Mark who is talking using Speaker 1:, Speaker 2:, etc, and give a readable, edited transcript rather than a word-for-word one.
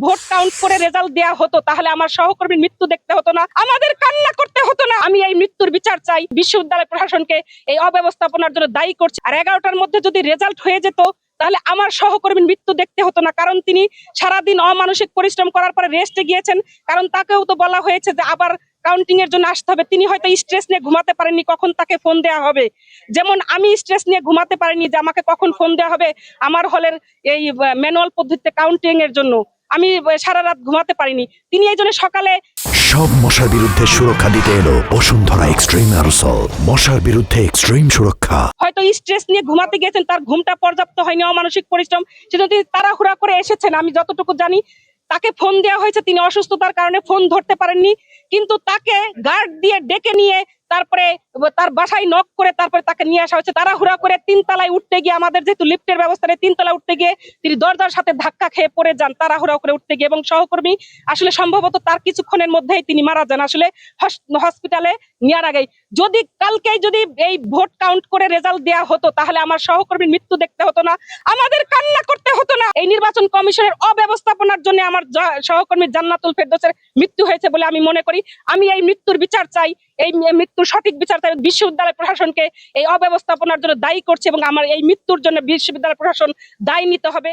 Speaker 1: Vote count করে result দেওয়া হতো তাহলে আমার সহকর্মীর মৃত্যু দেখতে হতো না, আমাদের কান্না করতে হতো না। আমি এই মৃত্যুর বিচার চাই। বিশ্ববিদ্যালয় প্রশাসনকে এই অব্যবস্থাপনার জন্য দায়ী করছি। আর 11টার মধ্যে যদি রেজাল্ট হয়ে যেত তাহলে আমার সহকর্মীর মৃত্যু দেখতে হতো না, কারণ তিনি সারাদিন অমানসিক পরিশ্রম করার পরে রেস্টে গিয়েছেন। কারণ তাকেও তো বলা হয়েছে যে আবার কাউন্টিং এর জন্য আসতে হবে। তিনি হয়তো স্ট্রেস নিয়ে ঘুমাতে পারেননি কখন তাকে ফোন দেওয়া হবে, যেমন আমি স্ট্রেস নিয়ে ঘুমাতে পারিনি যে আমাকে কখন ফোন দেওয়া হবে আমার হলের এই ম্যানুয়াল পদ্ধতিতে কাউন্টিং এর জন্য। আমি সারা রাত ঘুমাতে পারিনি। তিনি এই জন্য সকালে
Speaker 2: সব মশার বিরুদ্ধে সুরক্ষা দিতে এলো বসুন্ধরা এক্সট্রিম অ্যারোসল, মশার বিরুদ্ধে এক্সট্রিম সুরক্ষা।
Speaker 1: হয়তো স্ট্রেস নিয়ে ঘুমাতে গিয়েছেন, তার ঘুমটা পর্যাপ্ত হয়নি, অমানসিক পরিশ্রম, সেজন্য তিনি তাড়াহুড়া করে এসেছেন। আমি যতটুকু জানি তাকে ফোন দেওয়া হয়েছে, তিনি অসুস্থতার কারণে ফোন ধরতে পারেননি, কিন্তু তাকে গার্ড দিয়ে ডেকে নিয়ে তারপরে তার বাসায় নক করে তারপরে তাকে নিয়ে আসা হয়েছে। তাড়াহুড়া করে 3 তলায় উঠতে গিয়ে, আমাদের যেহেতু লিফটের ব্যবস্থা নেই, 3 তলায় উঠতে গিয়ে তিনি দরজার সাথে ধাক্কা খেয়ে পড়ে যান তাড়াহুড়া করে উঠতে গিয়ে, এবং সহকর্মী আসলে সম্ভবত তার কিছুক্ষণের মধ্যেই তিনি মারা যান আসলে হসপিটালে নেওয়ার আগেই। যদি কালকেই যদি এই ভোট কাউন্ট করে রেজাল্ট দেওয়া হতো তাহলে আমার সহকর্মীর মৃত্যু দেখতে হতো না, আমাদের কান্না করতে হতো না। এই নির্বাচন কমিশনের অব্যবস্থাপনার জন্য আমার সহকর্মী জান্নাতুল ফেরদৌসের মৃত্যু হয়েছে বলে আমি মনে করি। আমি এই মৃত্যুর বিচার চাই, এই মৃত্যুর সঠিক বিচার চাই। বিশ্ববিদ্যালয় প্রশাসনকে এই অব্যবস্থাপনার জন্য দায়ী করছে এবং আমার এই মৃত্যুর জন্য বিশ্ববিদ্যালয় প্রশাসন দায় নিতে হবে।